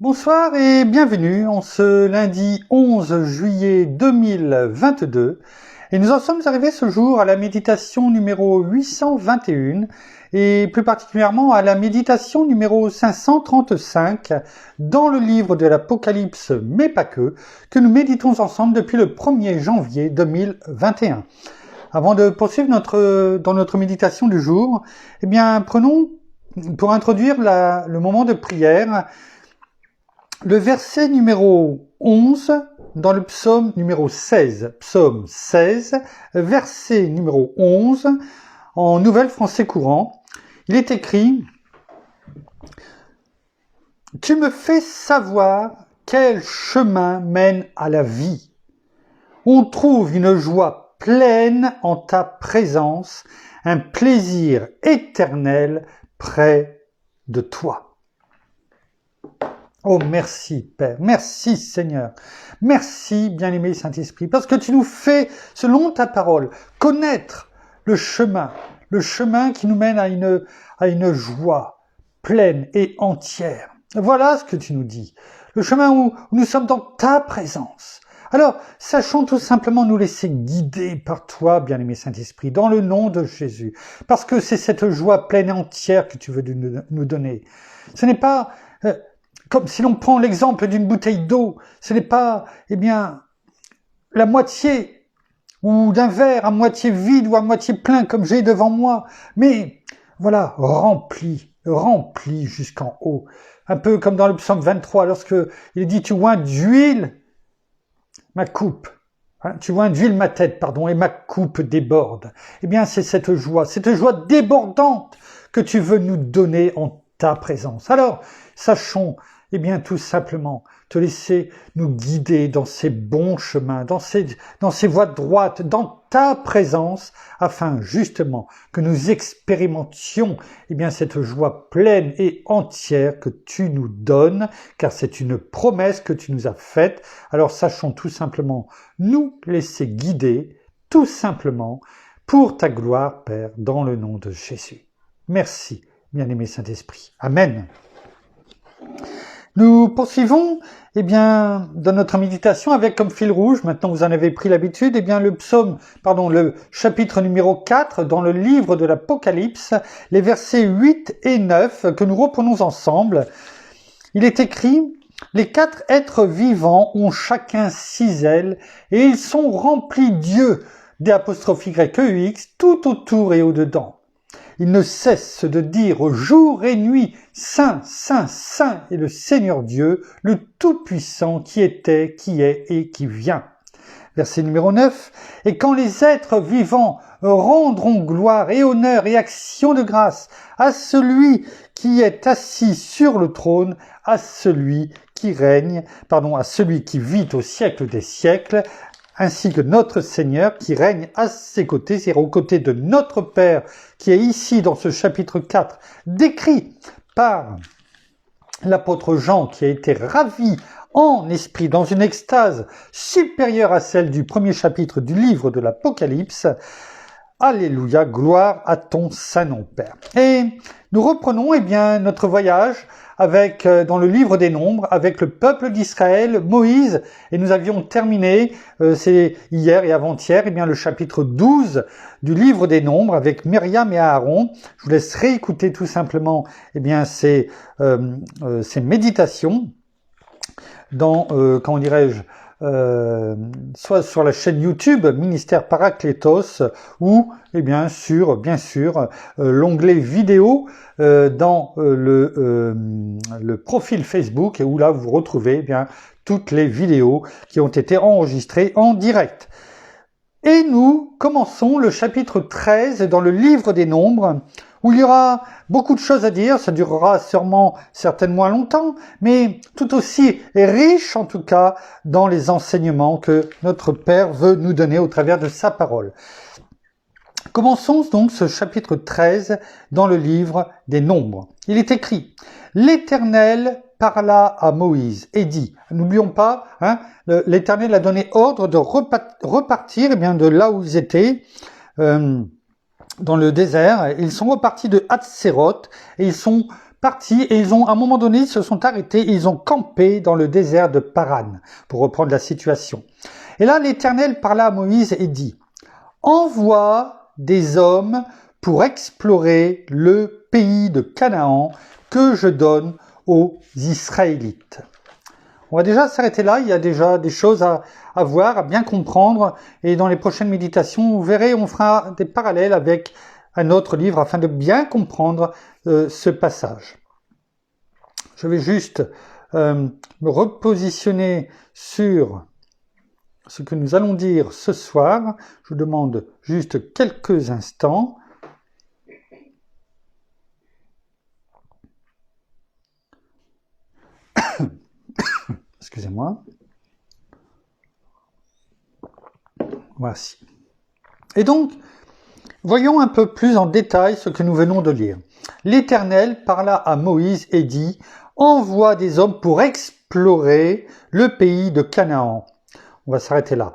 Bonsoir et bienvenue en ce lundi 11 juillet 2022 et nous en sommes arrivés ce jour à la méditation numéro 821 et plus particulièrement à la méditation numéro 535 dans le livre de l'Apocalypse mais pas que nous méditons ensemble depuis le 1er janvier 2021. Avant de poursuivre dans notre méditation du jour, eh bien prenons pour introduire le moment de prière le verset numéro 11 dans le psaume numéro 16, psaume 16, verset numéro 11, en Nouvelle Français courant. Il est écrit « Tu me fais savoir quel chemin mène à la vie. On trouve une joie pleine en ta présence, un plaisir éternel près de toi. » Oh, merci Père, merci Seigneur, merci bien-aimé Saint-Esprit, parce que tu nous fais, selon ta parole, connaître le chemin qui nous mène à une joie pleine et entière. Voilà ce que tu nous dis, le chemin où nous sommes dans ta présence. Alors, sachons tout simplement nous laisser guider par toi, bien-aimé Saint-Esprit, dans le nom de Jésus, parce que c'est cette joie pleine et entière que tu veux nous donner. Ce n'est pas... comme si l'on prend l'exemple d'une bouteille d'eau, ce n'est pas, la moitié, ou d'un verre à moitié vide ou à moitié plein comme j'ai devant moi, mais voilà, rempli jusqu'en haut. Un peu comme dans le psaume 23, lorsque il dit « Tu oins d'huile ma coupe ». Tu oins d'huile ma tête, et ma coupe déborde. Eh bien, c'est cette joie débordante que tu veux nous donner en ta présence. Alors, sachons, tout simplement, te laisser nous guider dans ces bons chemins, dans ces voies droites, dans ta présence, afin justement que nous expérimentions, cette joie pleine et entière que tu nous donnes, car c'est une promesse que tu nous as faite. Alors sachons tout simplement nous laisser guider, tout simplement, pour ta gloire, Père, dans le nom de Jésus. Merci, bien-aimé Saint-Esprit. Amen. Nous poursuivons, dans notre méditation avec comme fil rouge, maintenant vous en avez pris l'habitude, le chapitre numéro 4 dans le livre de l'Apocalypse, les versets 8 et 9 que nous reprenons ensemble. Il est écrit « Les 4 êtres vivants ont chacun 6 ailes et ils sont remplis d'yeux, d'Y, tout autour et au-dedans. Ils ne cessent de dire jour et nuit, Saint, Saint, Saint est le Seigneur Dieu, le Tout-Puissant qui était, qui est et qui vient. » Verset numéro 9. « Et quand les êtres vivants rendront gloire et honneur et action de grâce à celui qui est assis sur le trône, à celui qui règne, à celui qui vit au siècle des siècles, ainsi que notre Seigneur qui règne à ses côtés, c'est aux côtés de notre Père qui est ici dans ce chapitre 4, décrit par l'apôtre Jean qui a été ravi en esprit dans une extase supérieure à celle du premier chapitre du livre de l'Apocalypse. Alléluia, gloire à ton saint nom, Père. Et nous reprenons notre voyage avec dans le livre des Nombres, avec le peuple d'Israël, Moïse, et nous avions terminé, c'est hier et avant-hier, le chapitre 12 du livre des Nombres, avec Myriam et Aaron. Je vous laisse réécouter tout simplement ces méditations dans, soit sur la chaîne YouTube Ministère Parakletos ou sur l'onglet vidéo dans le profil Facebook, et où là vous retrouvez toutes les vidéos qui ont été enregistrées en direct. Et nous commençons le chapitre 13 dans le livre des Nombres, où il y aura beaucoup de choses à dire, ça durera certainement longtemps, mais tout aussi riche en tout cas dans les enseignements que notre Père veut nous donner au travers de sa parole. Commençons donc ce chapitre 13 dans le livre des Nombres. Il est écrit « L'Éternel parla à Moïse et dit », n'oublions pas, l'Éternel a donné ordre de repartir de là où ils étaient, dans le désert. Ils sont repartis de Hatséroth et ils sont partis et ils ont, à un moment donné, se sont arrêtés et ils ont campé dans le désert de Paran, pour reprendre la situation. Et là, l'Éternel parla à Moïse et dit, « Envoie des hommes pour explorer le pays de Canaan que je donne aux Israélites. » On va déjà s'arrêter là, il y a déjà des choses à voir, à bien comprendre, et dans les prochaines méditations, vous verrez, on fera des parallèles avec un autre livre afin de bien comprendre ce passage. Je vais juste me repositionner sur ce que nous allons dire ce soir. Je vous demande juste quelques instants. Excusez-moi. Voici. Et donc, voyons un peu plus en détail ce que nous venons de lire. L'Éternel parla à Moïse et dit, « Envoie des hommes pour explorer le pays de Canaan. » On va s'arrêter là.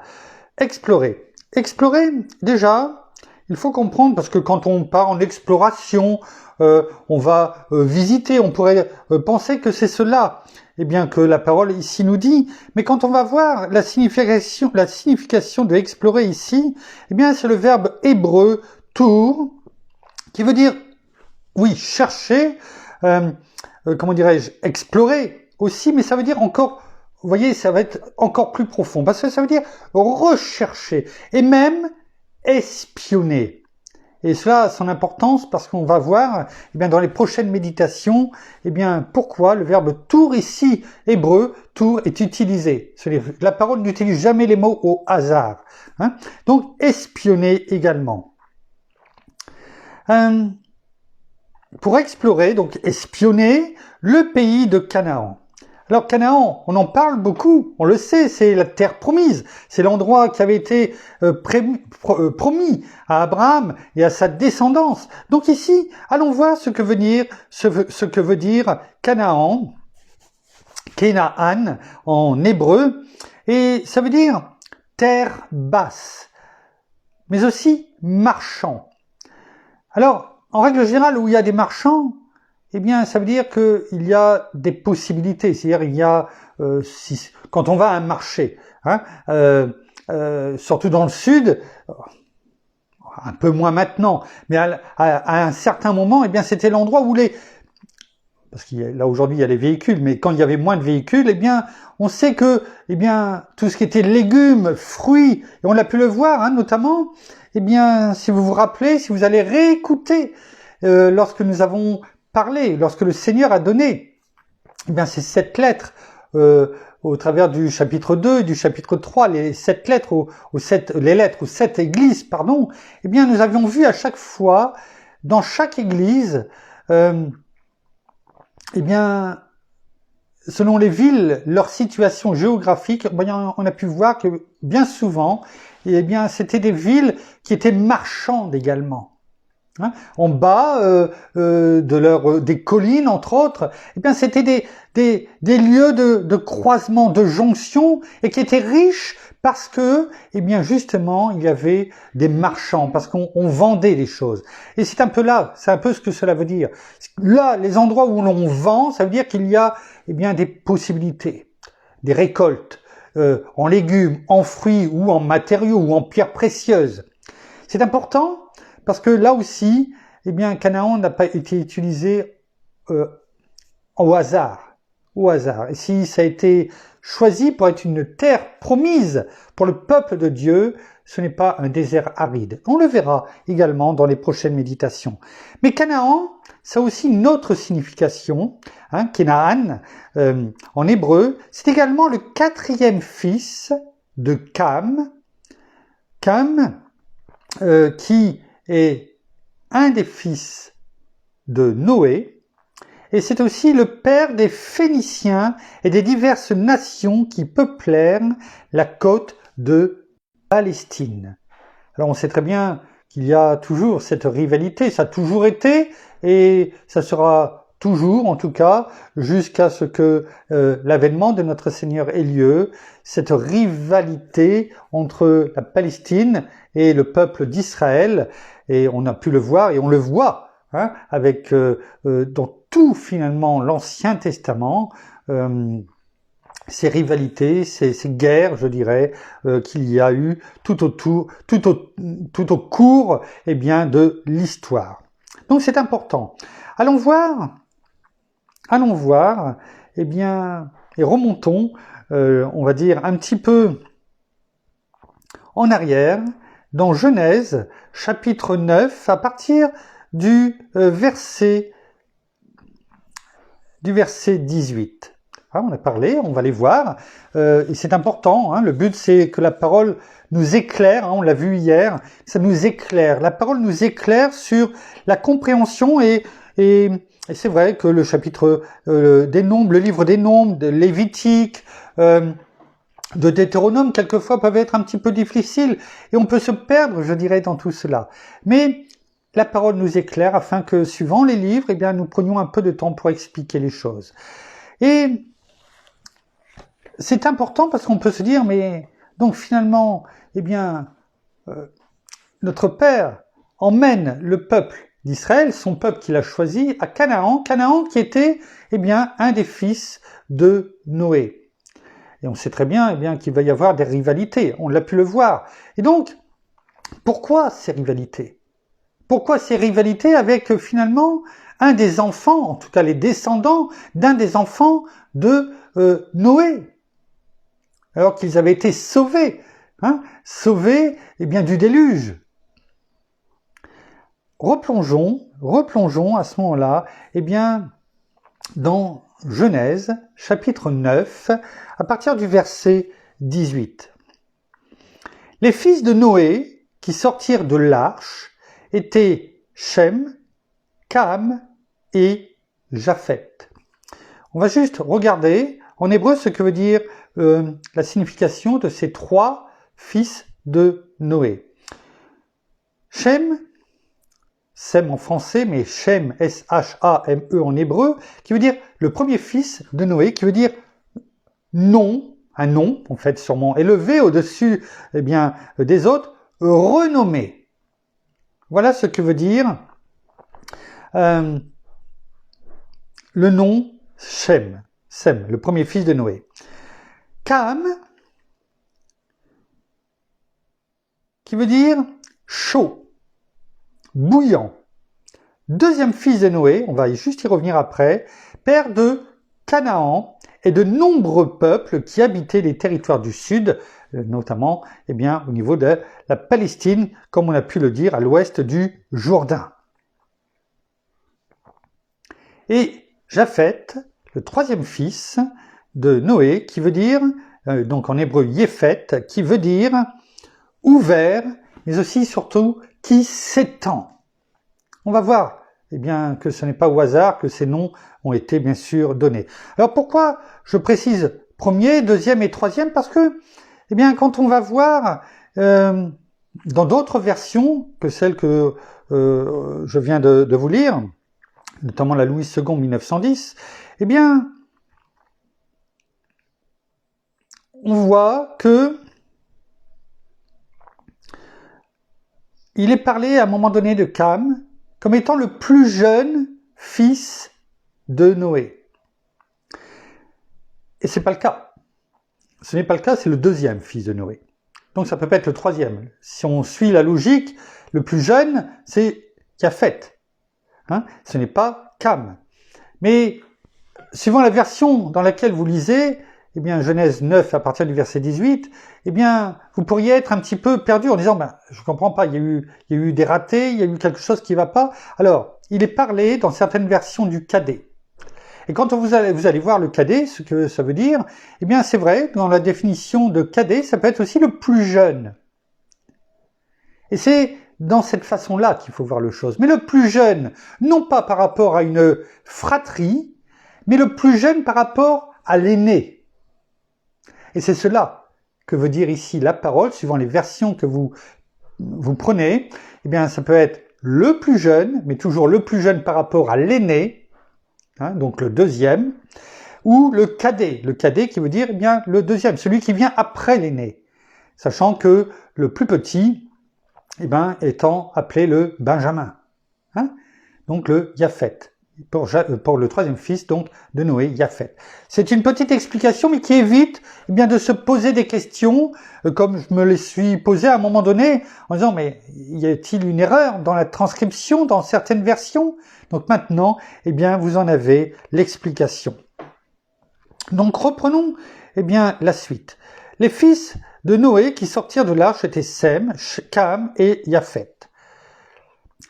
Explorer. Explorer, déjà, il faut comprendre, parce que quand on part en exploration, on va visiter, on pourrait penser que c'est cela, eh bien que la parole ici nous dit, mais quand on va voir la signification de explorer ici, eh bien c'est le verbe hébreu tour, qui veut dire, oui, chercher, comment dirais-je, explorer aussi, mais ça veut dire encore, vous voyez, ça va être encore plus profond, parce que ça veut dire rechercher, et même espionner. Et cela a son importance parce qu'on va voir, eh bien, dans les prochaines méditations, eh bien, pourquoi le verbe tour ici, hébreu, tour, est utilisé. La parole n'utilise jamais les mots au hasard. Hein. Donc, espionner également. Pour explorer, donc espionner, le pays de Canaan. Alors Canaan, on en parle beaucoup, on le sait, c'est la terre promise, c'est l'endroit qui avait été promis à Abraham et à sa descendance. Donc ici, allons voir ce que veut dire Canaan, Kenaan en hébreu, et ça veut dire terre basse, mais aussi marchand. Alors, en règle générale, où il y a des marchands, eh bien, ça veut dire qu'il y a des possibilités. C'est-à-dire, il y a, quand on va à un marché, hein, surtout dans le sud, un peu moins maintenant, mais à un certain moment, eh bien, c'était l'endroit où parce que là aujourd'hui il y a les véhicules, mais quand il y avait moins de véhicules, eh bien, on sait que, eh bien, tout ce qui était légumes, fruits, et on l'a pu le voir, hein, notamment, eh bien, si vous vous rappelez, si vous allez réécouter, lorsque nous avons parlé, lorsque le Seigneur a donné, eh bien, ces 7 lettres, au travers du chapitre 2 et du chapitre 3, les 7 lettres, les lettres aux 7 églises, pardon, eh bien, nous avions vu à chaque fois, dans chaque église, eh bien, selon les villes, leur situation géographique, on a pu voir que bien souvent, eh bien, c'était des villes qui étaient marchandes également. Hein, en bas des collines, entre autres, eh bien, c'était des lieux de croisement, de jonction, et qui étaient riches parce que, eh bien, justement, il y avait des marchands, parce qu'on vendait des choses. Et c'est un peu ce que cela veut dire. Là, les endroits où l'on vend, ça veut dire qu'il y a, eh bien, des possibilités, des récoltes, en légumes, en fruits, ou en matériaux, ou en pierres précieuses. C'est important, parce que là aussi, eh bien, Canaan n'a pas été utilisé au hasard. Et si ça a été choisi pour être une terre promise pour le peuple de Dieu, ce n'est pas un désert aride. On le verra également dans les prochaines méditations. Mais Canaan, ça a aussi une autre signification. Hein, Kenaan, en hébreu, c'est également le 4e fils de Cam. Cam, qui est un des fils de Noé, et c'est aussi le père des Phéniciens et des diverses nations qui peuplèrent la côte de Palestine. Alors on sait très bien qu'il y a toujours cette rivalité, ça a toujours été, et ça sera toujours, en tout cas, jusqu'à ce que l'avènement de notre Seigneur ait lieu, cette rivalité entre la Palestine et le peuple d'Israël, et on a pu le voir, et on le voit, hein, avec dans tout finalement l'Ancien Testament, ces rivalités, ces guerres, je dirais, qu'il y a eu tout au cours, eh bien, de l'histoire. Donc c'est important. Allons voir, eh bien, et remontons, on va dire un petit peu en arrière, dans Genèse, chapitre 9, à partir du verset 18. On a parlé, on va les voir, et c'est important, le but c'est que la parole nous éclaire, on l'a vu hier, ça nous éclaire, la parole nous éclaire sur la compréhension et c'est vrai que le chapitre des Nombres, le livre des Nombres, de Lévitique, de Deutéronome, quelquefois peuvent être un petit peu difficiles et on peut se perdre, je dirais, dans tout cela. Mais la parole nous éclaire afin que, suivant les livres, eh bien, nous prenions un peu de temps pour expliquer les choses. Et c'est important parce qu'on peut se dire, mais donc finalement, eh bien, notre Père emmène le peuple d'Israël, son peuple qu'il a choisi, à Canaan, Canaan qui était, eh bien, un des fils de Noé. Et on sait très bien, eh bien, qu'il va y avoir des rivalités, on l'a pu le voir. Et donc, pourquoi ces rivalités? Pourquoi ces rivalités avec finalement un des enfants, en tout cas les descendants d'un des enfants de Noé, alors qu'ils avaient été sauvés, sauvés eh bien, du déluge. Replongeons à ce moment-là, eh bien, dans Genèse, chapitre 9, à partir du verset 18. Les fils de Noé qui sortirent de l'arche étaient Shem, Cam et Japheth. On va juste regarder en hébreu ce que veut dire la signification de ces trois fils de Noé. Shem, Sem en français, mais Shem, S-H-A-M-E en hébreu, qui veut dire le premier fils de Noé, qui veut dire nom, un nom, en fait, sûrement élevé au-dessus, eh bien, des autres, renommé. Voilà ce que veut dire le nom Shem, Sem, le premier fils de Noé. Cam, qui veut dire chaud, bouillant. Deuxième fils de Noé, on va juste y revenir après, père de Canaan et de nombreux peuples qui habitaient les territoires du sud, notamment eh bien, au niveau de la Palestine, comme on a pu le dire, à l'ouest du Jourdain. Et Japheth, le troisième fils de Noé, qui veut dire, donc en hébreu Yéphet, qui veut dire ouvert, mais aussi surtout qui s'étend. On va voir eh bien, que ce n'est pas au hasard que ces noms ont été bien sûr donnés. Alors pourquoi je précise premier, deuxième et troisième? Parce que eh bien, quand on va voir dans d'autres versions que celles que je viens de vous lire, notamment la Louis II 1910, eh bien, on voit que il est parlé à un moment donné de Cam comme étant le plus jeune fils de Noé. Et c'est pas le cas. Ce n'est pas le cas, c'est le deuxième fils de Noé. Donc ça peut pas être le troisième. Si on suit la logique, le plus jeune, c'est Japheth. Ce n'est pas Cam. Mais suivant la version dans laquelle vous lisez, eh bien, Genèse 9, à partir du verset 18, eh bien, vous pourriez être un petit peu perdu en disant, je comprends pas, il y a eu des ratés, il y a eu quelque chose qui va pas. Alors, il est parlé dans certaines versions du cadet. Et quand vous allez voir le cadet, ce que ça veut dire, eh bien, c'est vrai, dans la définition de cadet, ça peut être aussi le plus jeune. Et c'est dans cette façon-là qu'il faut voir le chose. Mais le plus jeune, non pas par rapport à une fratrie, mais le plus jeune par rapport à l'aîné. Et c'est cela que veut dire ici la parole, suivant les versions que vous prenez. Eh bien, ça peut être le plus jeune, mais toujours le plus jeune par rapport à l'aîné, donc le deuxième, ou le cadet qui veut dire eh bien le deuxième, celui qui vient après l'aîné, sachant que le plus petit, eh bien, étant appelé le Benjamin. donc le Japheth. Pour le troisième fils donc de Noé, Japheth. C'est une petite explication, mais qui évite bien de se poser des questions, comme je me les suis posées à un moment donné, en disant mais y a-t-il une erreur dans la transcription, dans certaines versions? Donc maintenant, bien vous en avez l'explication. Donc reprenons bien la suite. Les fils de Noé qui sortirent de l'arche étaient Sem, Cam et Japheth.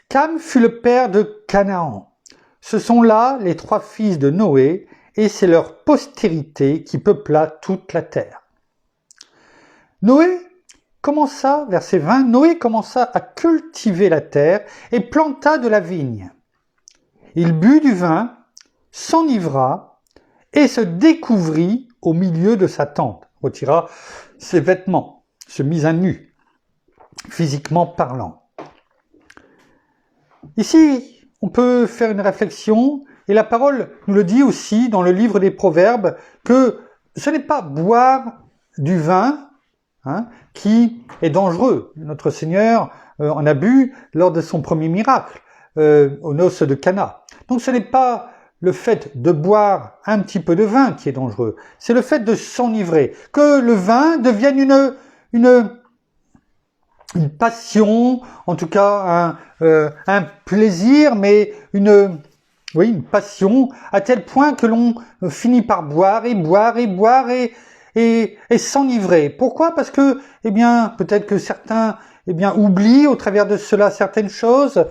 Cam fut le père de Canaan. Ce sont là les 3 fils de Noé, et c'est leur postérité qui peupla toute la terre. Noé commença, verset 20, Noé commença à cultiver la terre et planta de la vigne. Il but du vin, s'enivra et se découvrit au milieu de sa tente, retira ses vêtements, se mit à nu, physiquement parlant. Ici, on peut faire une réflexion, et la parole nous le dit aussi dans le livre des Proverbes, que ce n'est pas boire du vin qui est dangereux. Notre Seigneur en a bu lors de son premier miracle, aux noces de Cana. Donc ce n'est pas le fait de boire un petit peu de vin qui est dangereux, c'est le fait de s'enivrer, que le vin devienne une passion, en tout cas un plaisir, mais une passion, à tel point que l'on finit par boire et boire et boire et s'enivrer. Pourquoi? Parce que, peut-être que certains, oublient au travers de cela certaines choses,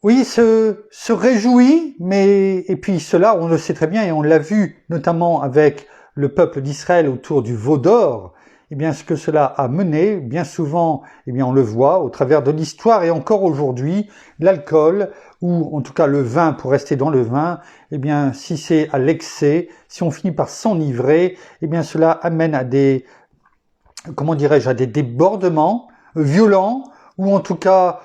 se réjouit, et puis cela, on le sait très bien, et on l'a vu notamment avec le peuple d'Israël autour du veau d'or, ce que cela a mené, bien souvent, on le voit au travers de l'histoire et encore aujourd'hui, l'alcool, ou en tout cas le vin, pour rester dans le vin, si c'est à l'excès, si on finit par s'enivrer, cela amène à des débordements violents, ou en tout cas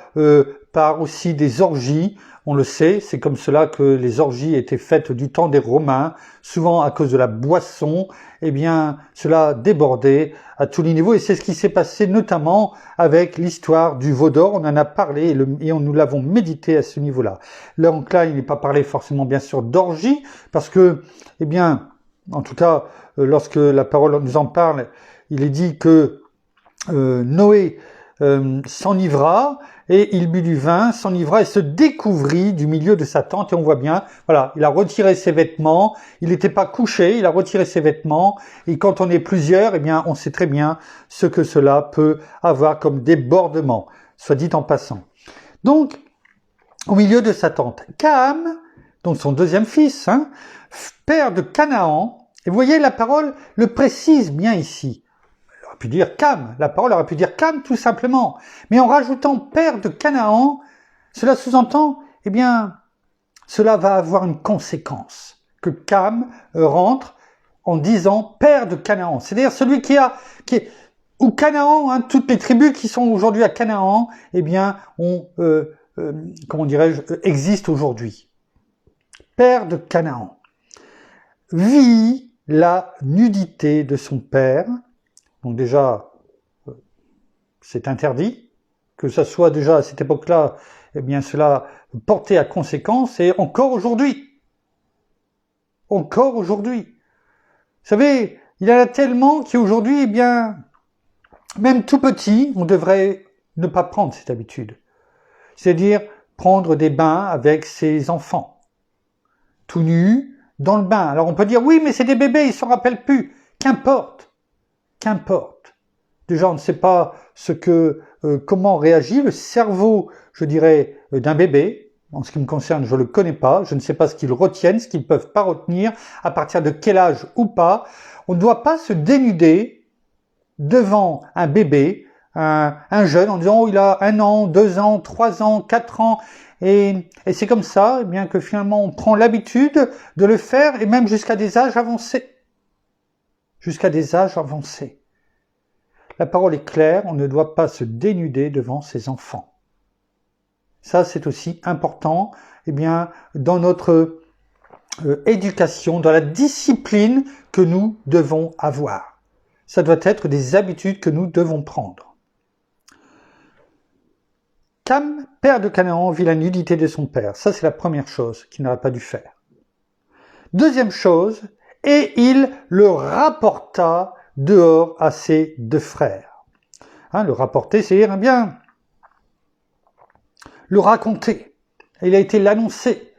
par aussi des orgies. On le sait, c'est comme cela que les orgies étaient faites du temps des Romains, souvent à cause de la boisson, cela débordait à tous les niveaux, et c'est ce qui s'est passé notamment avec l'histoire du veau d'or. On en a parlé et nous l'avons médité à ce niveau-là. Donc là, il n'est pas parlé forcément bien sûr d'orgie, parce que, en tout cas, lorsque la parole nous en parle, il est dit que Noé s'enivra, et il but du vin, s'enivra et se découvrit du milieu de sa tente. Et on voit bien, voilà, il a retiré ses vêtements, il n'était pas couché, il a retiré ses vêtements, et quand on est plusieurs, on sait très bien ce que cela peut avoir comme débordement, soit dit en passant. Donc, au milieu de sa tente, Cam, donc son deuxième fils, père de Canaan, et vous voyez, la parole le précise bien ici. Pu dire Cam, la parole aurait pu dire Cam tout simplement, mais en rajoutant père de Canaan, cela sous-entend, cela va avoir une conséquence, que Cam rentre en disant père de Canaan, c'est-à-dire celui ou Canaan, toutes les tribus qui sont aujourd'hui à Canaan, existent aujourd'hui. Père de Canaan vit la nudité de son père. Donc déjà, c'est interdit, que ça soit déjà à cette époque-là, cela portait à conséquence, et encore aujourd'hui. Encore aujourd'hui. Vous savez, il y en a tellement qu'aujourd'hui, même tout petit, on devrait ne pas prendre cette habitude. C'est-à-dire prendre des bains avec ses enfants. Tout nus, dans le bain. Alors on peut dire, oui, mais c'est des bébés, ils ne s'en rappellent plus. Qu'importe. Qu'importe. Déjà, on ne sait pas comment réagit le cerveau, d'un bébé. En ce qui me concerne, je ne le connais pas. Je ne sais pas ce qu'ils retiennent, ce qu'ils ne peuvent pas retenir, à partir de quel âge ou pas. On ne doit pas se dénuder devant un bébé, un jeune, en disant, il a 1 an, 2 ans, 3 ans, 4 ans. Et c'est comme ça, que finalement, on prend l'habitude de le faire, et même jusqu'à des âges avancés. Jusqu'à des âges avancés. La parole est claire, on ne doit pas se dénuder devant ses enfants. Ça, c'est aussi important, dans notre éducation, dans la discipline que nous devons avoir. Ça doit être des habitudes que nous devons prendre. Cam, père de Canaan, vit la nudité de son père. Ça, c'est la première chose qu'il n'aurait pas dû faire. Deuxième chose, et il le rapporta dehors à ses deux frères. Hein, le rapporter, c'est-à-dire, eh bien, le raconter. Il a été l'annoncer.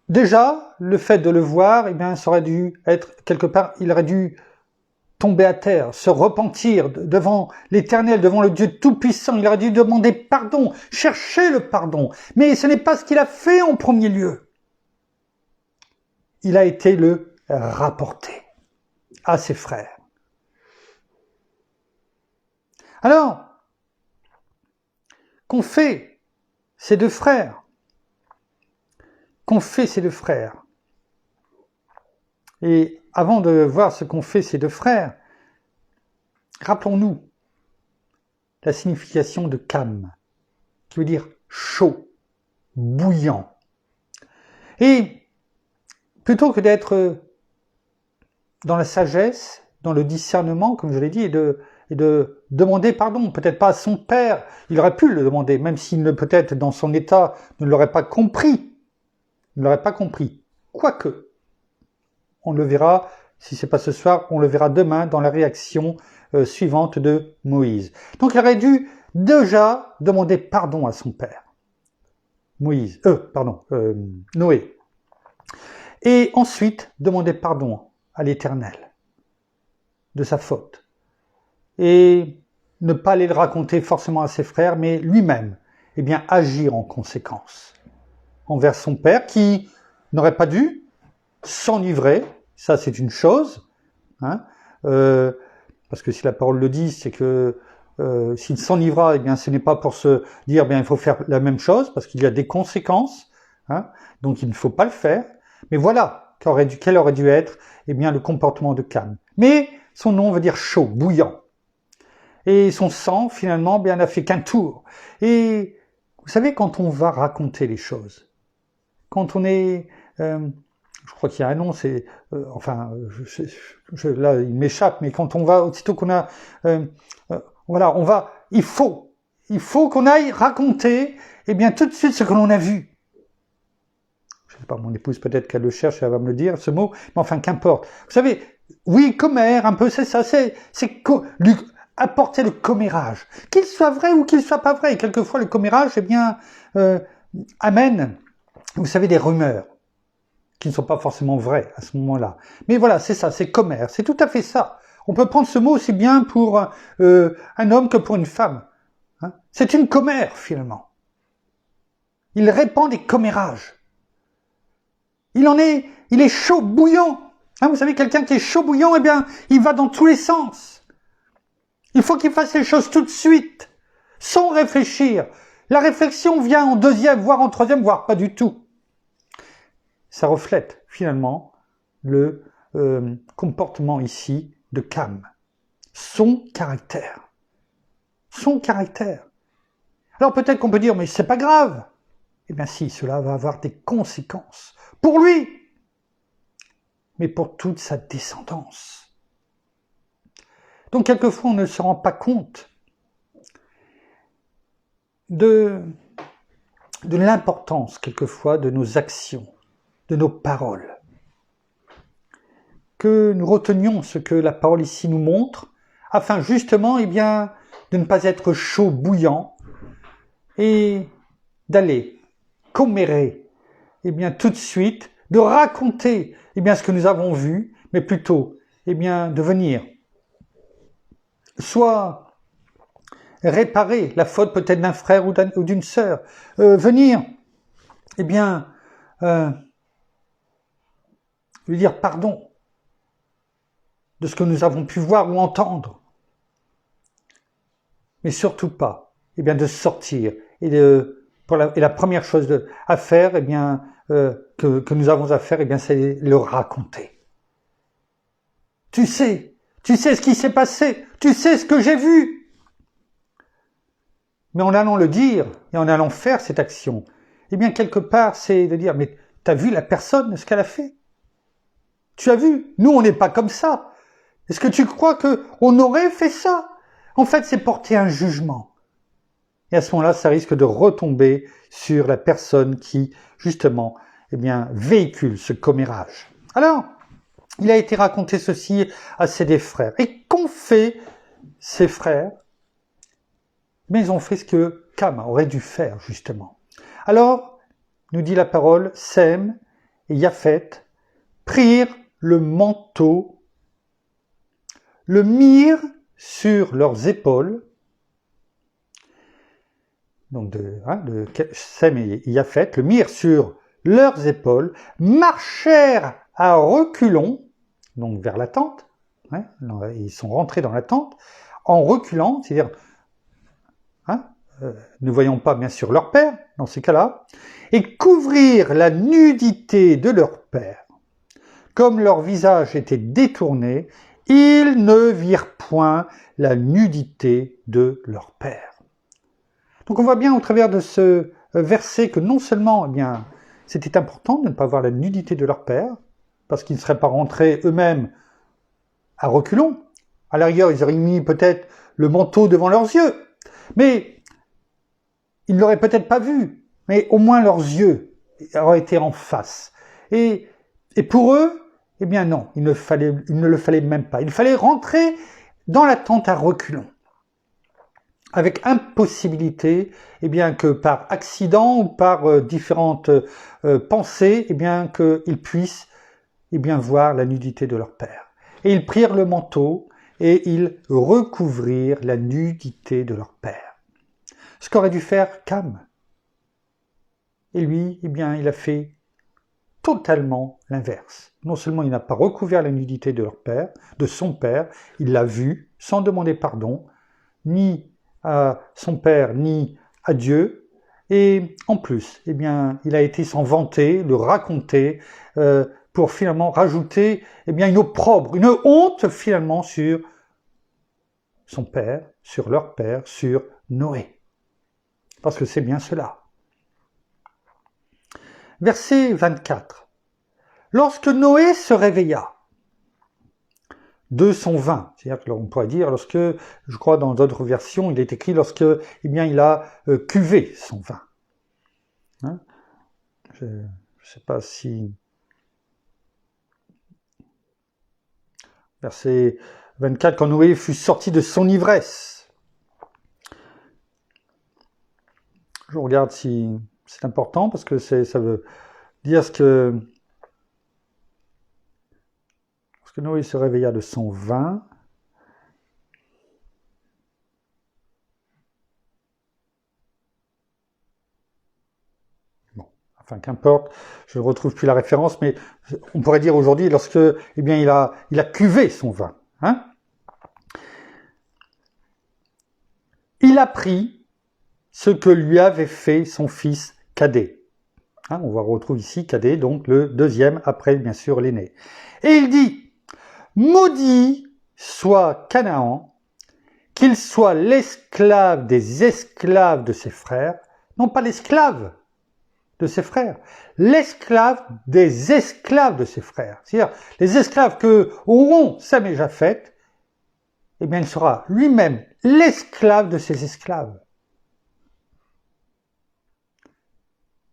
Déjà, le fait de le voir, eh bien, ça aurait dû être quelque part, il aurait dû tomber à terre, se repentir devant l'Éternel, devant le Dieu Tout-Puissant. Il aurait dû demander pardon, chercher le pardon. Mais ce n'est pas ce qu'il a fait en premier lieu. Il a été le rapporter à ses frères. Alors, qu'ont fait ces deux frères? Qu'ont fait ces deux frères? Et avant de voir ce qu'ont fait ces deux frères, rappelons-nous la signification de Cam, qui veut dire chaud, bouillant. Et plutôt que d'être dans la sagesse, dans le discernement, comme je l'ai dit, et de demander pardon, peut-être pas à son père, il aurait pu le demander, même s'il ne peut-être dans son état ne l'aurait pas compris, Quoique, on le verra, si c'est pas ce soir, on le verra demain dans la réaction suivante de Moïse. Donc il aurait dû déjà demander pardon à son père. Noé. Et ensuite, demander pardon à l'Éternel de sa faute. Et ne pas aller le raconter forcément à ses frères, mais lui-même, eh bien, agir en conséquence envers son père qui n'aurait pas dû s'enivrer, ça c'est une chose, hein, parce que si la parole le dit, c'est que s'il s'enivra, eh bien, ce n'est pas pour se dire, bien, il faut faire la même chose, parce qu'il y a des conséquences, hein, donc il ne faut pas le faire. Mais voilà quel aurait dû être, eh bien, le comportement de Cam. Mais son nom veut dire chaud, bouillant. Et son sang, finalement, bien, n'a fait qu'un tour. Et vous savez, quand on va raconter les choses, quand on est, je crois qu'il y a un nom, c'est, là, il m'échappe, mais quand on va, aussitôt qu'on a, voilà, il faut qu'on aille raconter, eh bien, tout de suite ce que l'on a vu. Je sais pas, mon épouse, peut-être qu'elle le cherche, elle va me le dire, ce mot, mais enfin, qu'importe. Vous savez, oui, commère, un peu, c'est ça, c'est apporter le commérage. Qu'il soit vrai ou qu'il soit pas vrai. Et quelquefois, le commérage, eh bien, amène, vous savez, des rumeurs qui ne sont pas forcément vraies à ce moment-là. Mais voilà, c'est ça, c'est commère, c'est tout à fait ça. On peut prendre ce mot aussi bien pour un homme que pour une femme. Hein. C'est une commère, finalement. Il répand des commérages. Il est chaud, bouillant. Hein, vous savez, quelqu'un qui est chaud, bouillant, eh bien, il va dans tous les sens. Il faut qu'il fasse les choses tout de suite, sans réfléchir. La réflexion vient en deuxième, voire en troisième, voire pas du tout. Ça reflète, finalement, le comportement ici de Cam. Son caractère. Son caractère. Alors peut-être qu'on peut dire, mais c'est pas grave. Eh bien si, cela va avoir des conséquences. Pour lui, mais pour toute sa descendance. Donc quelquefois on ne se rend pas compte de l'importance quelquefois de nos actions, de nos paroles. Que nous retenions ce que la parole ici nous montre, afin justement eh bien, de ne pas être chaud, bouillant, et d'aller commérer eh bien, tout de suite, de raconter eh bien, ce que nous avons vu, mais plutôt eh bien, de venir soit réparer la faute peut-être d'un frère ou d'une sœur, venir eh bien, lui dire pardon de ce que nous avons pu voir ou entendre, mais surtout pas eh bien, de sortir et la première chose à faire, eh bien, que nous avons à faire, eh bien, c'est le raconter. Tu sais ce qui s'est passé, tu sais ce que j'ai vu. Mais en allant le dire et en allant faire cette action, eh bien, quelque part, c'est de dire, mais t'as vu la personne, ce qu'elle a fait? Tu as vu? Nous, on n'est pas comme ça. Est-ce que tu crois qu'on aurait fait ça? En fait, c'est porter un jugement. Et à ce moment-là, ça risque de retomber sur la personne qui, justement, eh bien, véhicule ce commérage. Alors, il a été raconté ceci à ses des frères. Et qu'ont fait ses frères? Mais ils ont fait ce que Cam aurait dû faire, justement. Alors, nous dit la parole, Sem et Japheth prirent le manteau, le mirent sur leurs épaules. Donc de Sem et Japheth le mirent sur leurs épaules, marchèrent à reculons, donc vers la tente. Hein, ils sont rentrés dans la tente en reculant, c'est-à-dire ne voyant pas bien sûr leur père dans ces cas-là, et couvrirent la nudité de leur père. Comme leur visage était détourné, ils ne virent point la nudité de leur père. Donc on voit bien au travers de ce verset que non seulement, eh bien, c'était important de ne pas voir la nudité de leur père, parce qu'ils ne seraient pas rentrés eux-mêmes à reculons. À la rigueur, ils auraient mis peut-être le manteau devant leurs yeux, mais ils ne l'auraient peut-être pas vu, mais au moins leurs yeux auraient été en face. Et pour eux, eh bien non, il ne le fallait même pas. Il fallait rentrer dans la tente à reculons, avec impossibilité, eh bien que par accident ou par différentes pensées, eh bien qu'ils puissent eh bien voir la nudité de leur père. Et ils prirent le manteau et ils recouvrirent la nudité de leur père. Ce qu'aurait dû faire Cam. Et lui, eh bien, il a fait totalement l'inverse. Non seulement il n'a pas recouvert la nudité de leur père, de son père, il l'a vu sans demander pardon, ni à son père, ni à Dieu. Et en plus, eh bien, il a été s'en vanter, le raconter, pour finalement rajouter eh bien, une opprobre, une honte finalement sur son père, sur leur père, sur Noé. Parce que c'est bien cela. Verset 24. Lorsque Noé se réveilla de son vin, c'est-à-dire qu'on pourrait dire lorsque, je crois dans d'autres versions, il est écrit lorsque, eh bien, il a cuvé son vin. Hein, je ne sais pas si... Verset 24, quand Noé fut sorti de son ivresse. Je regarde si c'est important parce que ça veut dire ce que lorsque Noé se réveilla de son vin. Bon, enfin qu'importe, je ne retrouve plus la référence, mais on pourrait dire aujourd'hui lorsque, eh bien, il a cuvé son vin. Hein, il a pris ce que lui avait fait son fils cadet. Hein, on va retrouver ici cadet, donc le deuxième après bien sûr l'aîné. Et il dit, maudit soit Canaan, qu'il soit l'esclave des esclaves de ses frères, non pas l'esclave de ses frères, l'esclave des esclaves de ses frères. C'est-à-dire les esclaves que auront Sem et Japheth, eh bien il sera lui-même l'esclave de ses esclaves.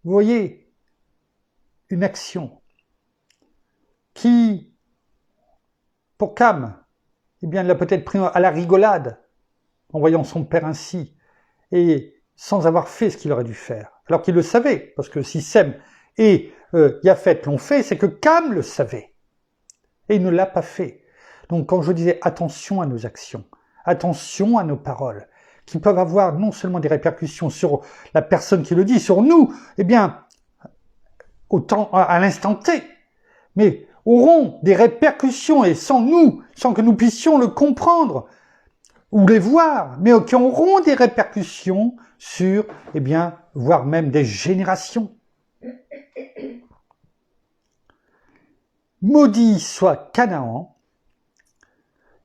Vous voyez, une action qui, pour Cam, eh bien, l'a peut-être pris à la rigolade, en voyant son père ainsi, et sans avoir fait ce qu'il aurait dû faire. Alors qu'il le savait, parce que si Sem et Japheth l'ont fait, c'est que Cam le savait. Et il ne l'a pas fait. Donc quand je disais attention à nos actions, attention à nos paroles, qui peuvent avoir non seulement des répercussions sur la personne qui le dit, sur nous, eh bien, à l'instant T, mais auront des répercussions, et sans nous, sans que nous puissions le comprendre, ou les voir, mais qui auront des répercussions sur, eh bien, voire même des générations. Maudit soit Canaan,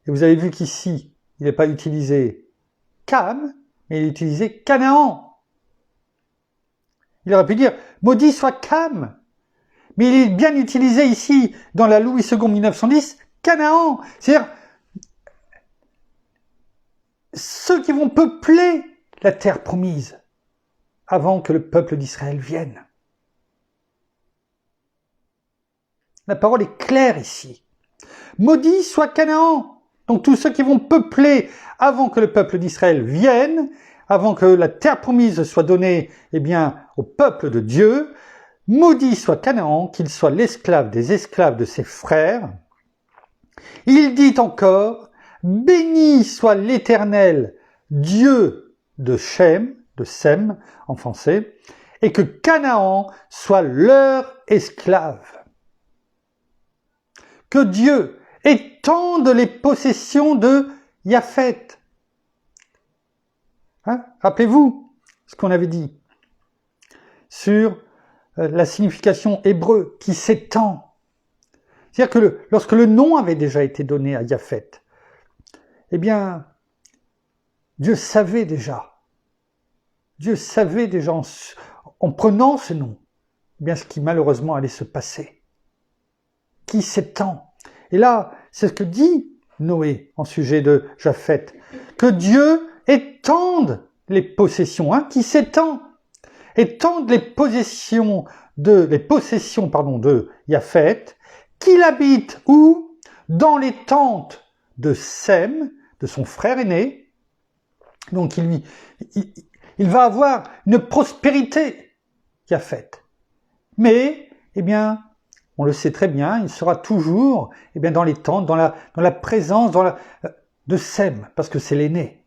et vous avez vu qu'ici, il n'est pas utilisé Cam, mais il est utilisé Canaan. Il aurait pu dire, maudit soit Cam, mais il est bien utilisé ici, dans la Louis II 1910, Canaan. C'est-à-dire, ceux qui vont peupler la terre promise avant que le peuple d'Israël vienne. La parole est claire ici. Maudit soit Canaan. Donc tous ceux qui vont peupler avant que le peuple d'Israël vienne, avant que la terre promise soit donnée, au peuple de Dieu, maudit soit Canaan, qu'il soit l'esclave des esclaves de ses frères. Il dit encore, béni soit l'Éternel, Dieu de Shem, de Sem en français, et que Canaan soit leur esclave. Que Dieu étende les possessions de Japheth. Rappelez-vous ce qu'on avait dit sur la signification hébreu qui s'étend. C'est-à-dire que lorsque le nom avait déjà été donné à Japheth, Dieu savait déjà en prenant ce nom, ce qui malheureusement allait se passer. Qui s'étend. Et là, c'est ce que dit Noé en sujet de Japheth, que Dieu étende les possessions, qui s'étend, étende les possessions de Japheth, qu'il habite où? Dans les tentes de Sem, de son frère aîné. Donc il va avoir une prospérité, Japheth. Mais, on le sait très bien, il sera toujours dans les tentes, dans la présence de Sem, parce que c'est l'aîné.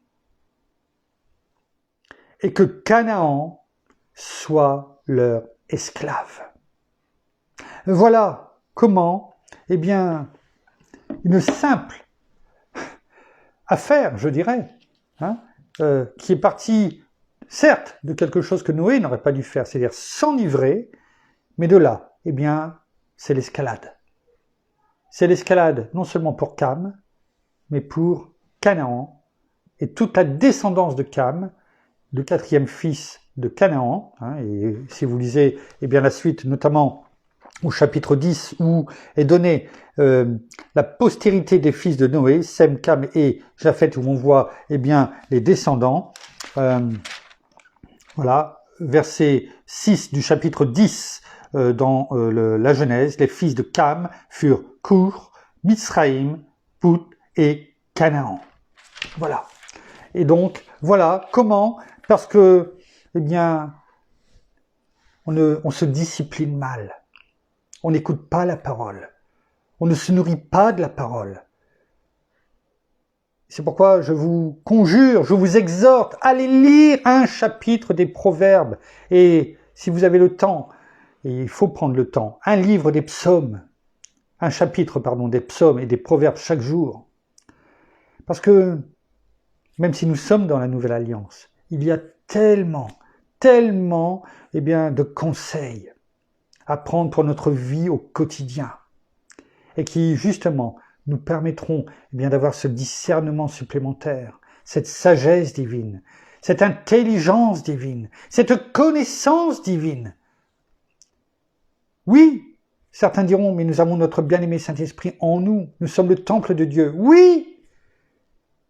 Et que Canaan soit leur esclave. Voilà comment, une simple affaire, je dirais, qui est partie, certes, de quelque chose que Noé n'aurait pas dû faire, c'est-à-dire s'enivrer, mais de là, c'est l'escalade. C'est l'escalade non seulement pour Cam, mais pour Canaan, et toute la descendance de Cam, le quatrième fils de Canaan, et si vous lisez la suite, notamment au chapitre 10, où est donnée la postérité des fils de Noé, Sem, Cam et Japheth, où on voit les descendants. Voilà, verset 6 du chapitre 10 dans la Genèse, les fils de Cam furent Kour, Mitsraïm, Put et Canaan. Voilà. Et donc, voilà comment, parce que, on se discipline mal. On n'écoute pas la parole. On ne se nourrit pas de la parole. C'est pourquoi je vous conjure, je vous exhorte, allez lire un chapitre des Proverbes. Et si vous avez le temps, et il faut prendre le temps, un livre des psaumes, un chapitre, des psaumes et des Proverbes chaque jour. Parce que, même si nous sommes dans la Nouvelle Alliance, il y a tellement de conseils à prendre pour notre vie au quotidien et qui, justement, nous permettront d'avoir ce discernement supplémentaire, cette sagesse divine, cette intelligence divine, cette connaissance divine. Oui, certains diront, mais nous avons notre bien-aimé Saint-Esprit en nous, nous sommes le temple de Dieu. Oui!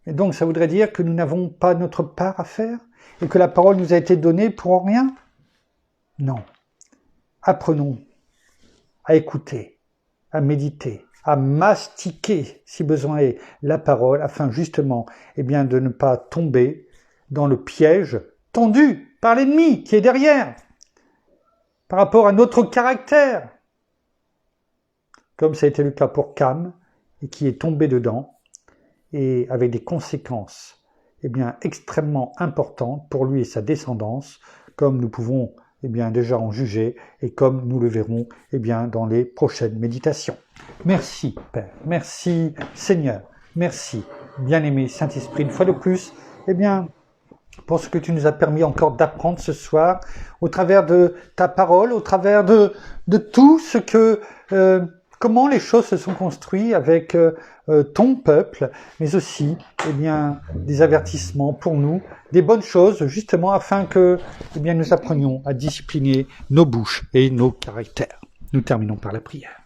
Et donc ça voudrait dire que nous n'avons pas notre part à faire et que la parole nous a été donnée pour rien? Non. Apprenons à écouter, à méditer, à mastiquer, si besoin est, la parole, afin justement de ne pas tomber dans le piège tendu par l'ennemi qui est derrière, par rapport à notre caractère, comme ça a été le cas pour Cam, et qui est tombé dedans, et avec des conséquences extrêmement importantes pour lui et sa descendance, comme nous pouvons déjà en juger, et comme nous le verrons dans les prochaines méditations. Merci Père, merci Seigneur, merci bien-aimé Saint-Esprit, une fois de plus, pour ce que tu nous as permis encore d'apprendre ce soir, au travers de ta parole, au travers de tout ce que, comment les choses se sont construites avec ton peuple, mais aussi des avertissements pour nous, des bonnes choses justement afin que nous apprenions à discipliner nos bouches et nos caractères. Nous terminons par la prière.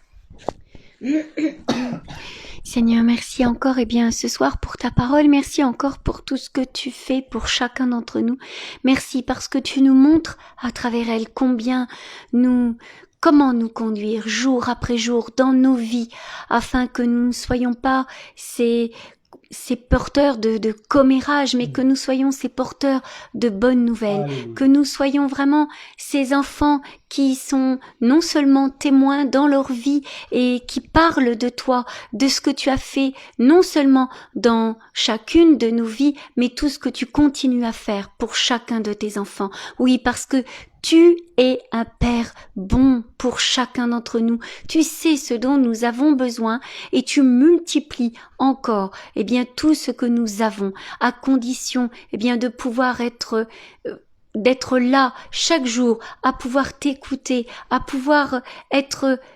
Seigneur, merci encore ce soir pour ta parole. Merci encore pour tout ce que tu fais pour chacun d'entre nous. Merci parce que tu nous montres à travers elle comment nous conduire jour après jour dans nos vies afin que nous ne soyons pas ces porteurs de commérages, mais que nous soyons ces porteurs de bonnes nouvelles, que nous soyons vraiment ces enfants qui sont non seulement témoins dans leur vie et qui parlent de toi, de ce que tu as fait, non seulement dans chacune de nos vies, mais tout ce que tu continues à faire pour chacun de tes enfants. Oui, parce que tu es un Père bon pour chacun d'entre nous. Tu sais ce dont nous avons besoin et tu multiplies encore, tout ce que nous avons, à condition, de pouvoir d'être là chaque jour, à pouvoir t'écouter, à pouvoir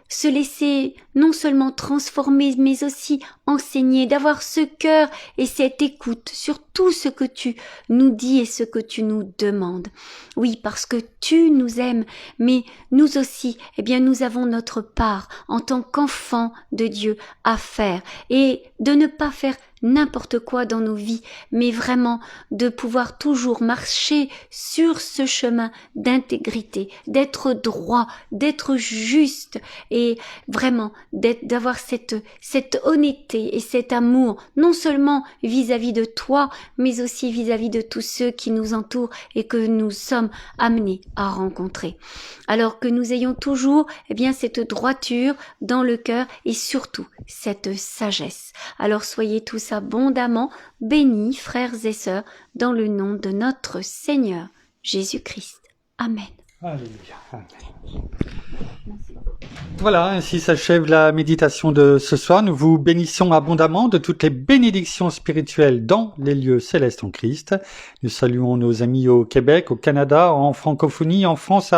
se laisser non seulement transformer, mais aussi enseigner, d'avoir ce cœur et cette écoute sur tout ce que tu nous dis et ce que tu nous demandes. Oui, parce que tu nous aimes, mais nous aussi, nous avons notre part en tant qu'enfants de Dieu à faire et de ne pas faire n'importe quoi dans nos vies, mais vraiment de pouvoir toujours marcher sur ce chemin d'intégrité, d'être droit, d'être juste et vraiment d'avoir cette honnêteté et cet amour, non seulement vis-à-vis de toi, mais aussi vis-à-vis de tous ceux qui nous entourent et que nous sommes amenés à rencontrer. Alors que nous ayons toujours cette droiture dans le cœur et surtout cette sagesse. Alors soyez tous abondamment bénis, frères et sœurs, dans le nom de notre Seigneur Jésus-Christ. Amen. Alléluia. Amen. Voilà, ainsi s'achève la méditation de ce soir. Nous vous bénissons abondamment de toutes les bénédictions spirituelles dans les lieux célestes en Christ. Nous saluons nos amis au Québec, au Canada, en francophonie, en France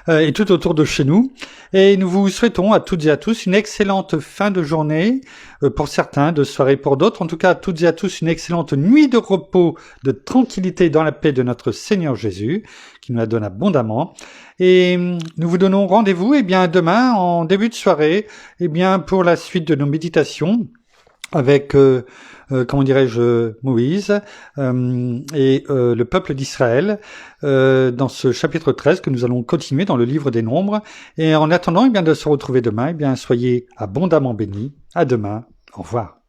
et tout autour de chez nous. Et nous vous souhaitons à toutes et à tous une excellente fin de journée, pour certains, de soirée pour d'autres. En tout cas, à toutes et à tous une excellente nuit de repos, de tranquillité dans la paix de notre Seigneur Jésus, qui nous la donne abondamment. Et nous vous donnons rendez-vous demain en début de soirée pour la suite de nos méditations avec Moïse et le peuple d'Israël dans ce chapitre 13 que nous allons continuer dans le livre des Nombres. Et en attendant de se retrouver demain, soyez abondamment bénis. À demain. Au revoir.